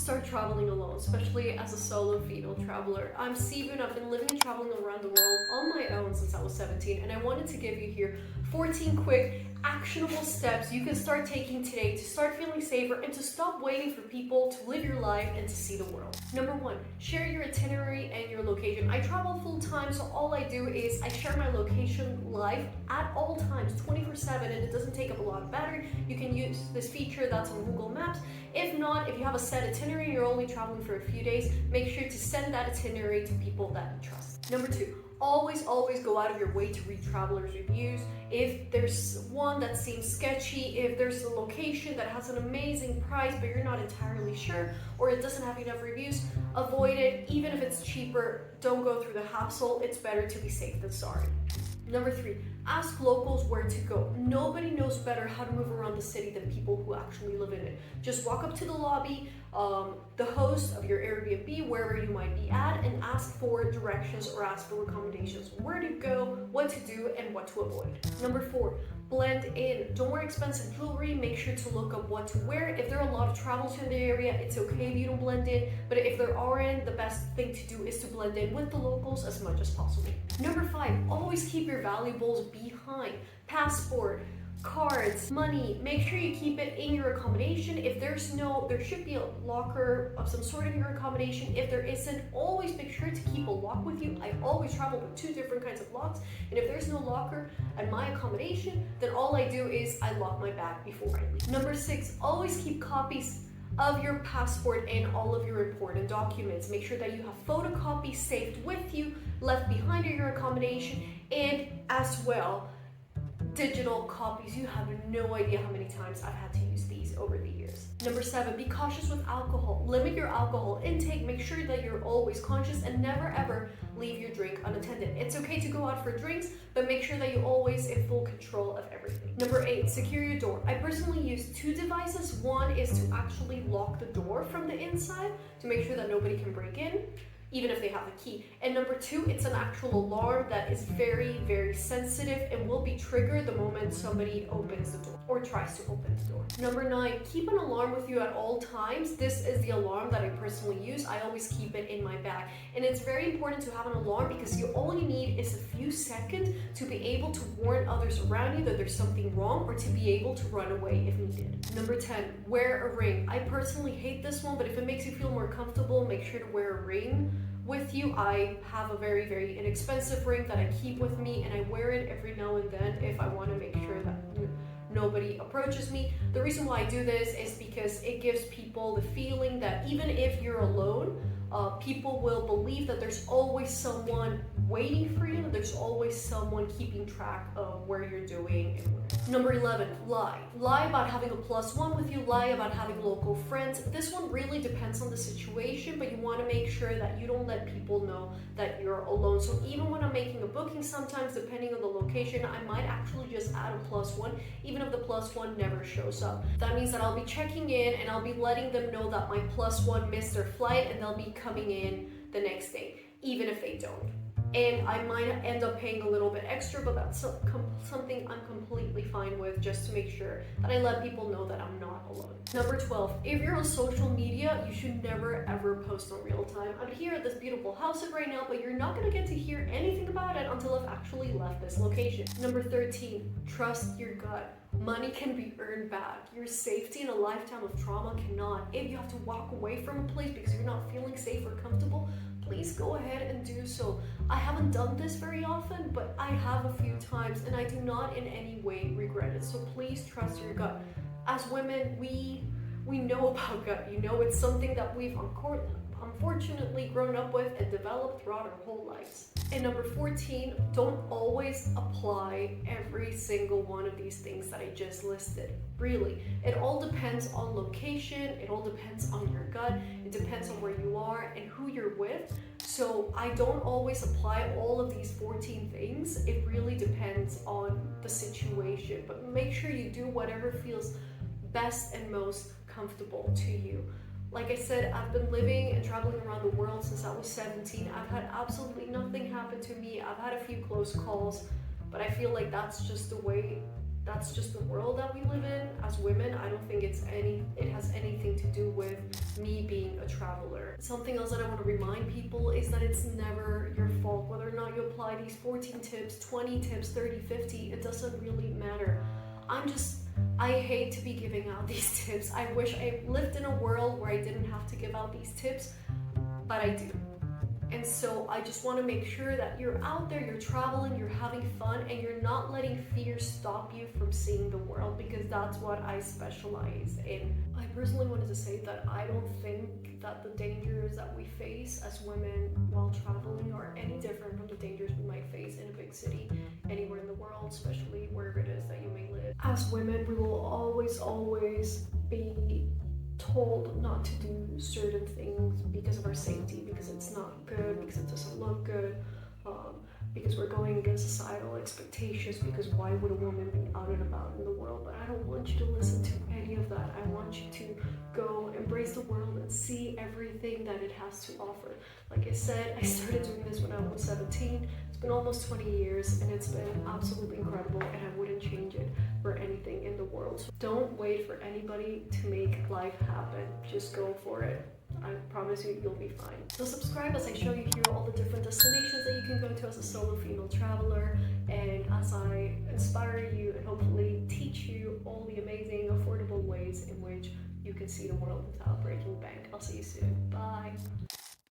start traveling alone, especially as a solo female traveler. I'm Sibu and I've been living and traveling around the world on my own since I was 17, and I wanted to give you here 14 quick, actionable steps you can start taking today to start feeling safer and to stop waiting for people to live your life and to see the world. Number 1, share your itinerary and your location. I travel full time, so all I do is I share my location live at all times, 24/7, and it doesn't take up a lot of battery. You can use this feature that's on Google Maps. If not, if you have a set itinerary and you're only traveling for a few days, make sure to send that itinerary to people that you trust. Number 2, always go out of your way to read travelers' reviews. If there's one that seems sketchy, if there's a location that has an amazing price but you're not entirely sure, or it doesn't have enough reviews, avoid it. Even if it's cheaper, don't go through the hassle. It's better to be safe than sorry. Number 3, ask locals where to go. Nobody knows better how to move around the city than people who actually live in it. Just walk up to the lobby, the host of your Airbnb, wherever you might be at, and ask for directions or ask for recommendations. Where to go, what to do, and what to avoid. Number 4, blend in. Don't wear expensive jewelry. Make sure to look up what to wear. If there are a lot of travelers in the area, it's okay if you don't blend in, but if there aren't, the best thing to do is to blend in with the locals as much as possible. Number 5, always keep your valuables behind. Passport, cards, money. Make sure you keep it in your accommodation. If there should be a locker of some sort in your accommodation. If there isn't, always make sure to keep a lock with you. I always travel with 2 different kinds of locks, and if there's no locker at my accommodation, then all I do is I lock my bag before I leave. Number 6, always keep copies of your passport and all of your important documents. Make sure that you have photocopies saved with you, left behind in your accommodation, and as well, digital copies. You have no idea how many times I've had to use these over the years. Number 7, be cautious with alcohol. Limit your alcohol intake. Make sure that you're always conscious and never ever leave your drink unattended. It's okay to go out for drinks, but make sure that you're always in full control of everything. Number 8, secure your door. I personally use 2 devices. One is to actually lock the door from the inside to make sure that nobody can break in, even if they have a key. And number 2, it's an actual alarm that is very sensitive and will be triggered the moment somebody opens the door or tries to open the door. Number 9, keep an alarm with you at all times. This is the alarm that I personally use. I always keep it in my bag. And it's very important to have an alarm because all you need is a few seconds to be able to warn others around you that there's something wrong or to be able to run away if needed. Number 10, wear a ring. I personally hate this one, but if it makes you feel more comfortable, make sure to wear a ring with you. I have a very inexpensive ring that I keep with me, and I wear it every now and then if I want to make sure that nobody approaches me. The reason why I do this is because it gives people the feeling that even if you're alone, people will believe that there's always someone waiting for you, that there's always someone keeping track of where you're doing and where. Number 11, lie. Lie about having a +1 with you, lie about having local friends. This one really depends on the situation, but you want to make sure that you don't let people know that you're alone. So even when I'm making a booking, sometimes depending on the location, I might actually just add a +1, even if the +1 never shows up. That means that I'll be checking in and I'll be letting them know that my +1 missed their flight and they'll be coming in the next day, even if they don't. And I might end up paying a little bit extra, but that's something I'm completely fine with, just to make sure that I let people know that I'm not alone. Number 12, if you're on social media, you should never ever post on real time. I'm here at this beautiful house right now, but you're not going to get to hear anything about it until I've actually left this location. Number 13, trust your gut. Money can be earned back. Your safety in a lifetime of trauma cannot. If you have to walk away from a place because you're not feeling safe or comfortable, please go ahead and do so. I haven't done this very often, but I have a few times, and I do not in any way regret it. So please trust your gut. As women, we know about gut. It's something that we've unfortunately grown up with and developed throughout our whole lives. And number 14, don't always apply every single one of these things that I just listed. Really, it all depends on location, it all depends on your gut, it depends on where you are and who you're with. So I don't always apply all of these 14 things. It really depends on the situation, but make sure you do whatever feels best and most comfortable to you. Like I said, I've been living and traveling around the world since I was 17. I've had absolutely nothing happen to me. I've had a few close calls, but I feel like that's just the way that's just the world that we live in as women. I don't think it has anything to do with me being a traveler. Something else that I want to remind people is that it's never your fault whether or not you apply these 14 tips, 20 tips, 30, 50. It doesn't really matter. I hate to be giving out these tips. I wish I lived in a world where I didn't have to give out these tips, but I do. And so I just want to make sure that you're out there, you're traveling, you're having fun, and you're not letting fear stop you from seeing the world, because that's what I specialize in. I personally wanted to say that I don't think that the dangers that we face as women while traveling are any different from the dangers we might face in a big city anywhere in the world, especially wherever it is that you may live. As women, we will always be told not to do certain things because of our safety, because it's not good, because it doesn't look good, because we're going against societal expectations, because why would a woman be out and about in the world? But I don't want you to listen to any of that. I want you to go embrace the world and see everything that it has to offer. Like I said, I started doing this when I was 17. It's been almost 20 years and it's been absolutely incredible, and I wouldn't change it for anything in the world. So don't wait for anybody to make life happen. Just go for it. I promise you, you'll be fine. So subscribe as I show you here all the different destinations that you can go to as a solo female traveler, and as I inspire you and hopefully teach you all the amazing, affordable ways in which you can see the world without breaking the bank. I'll see you soon. Bye.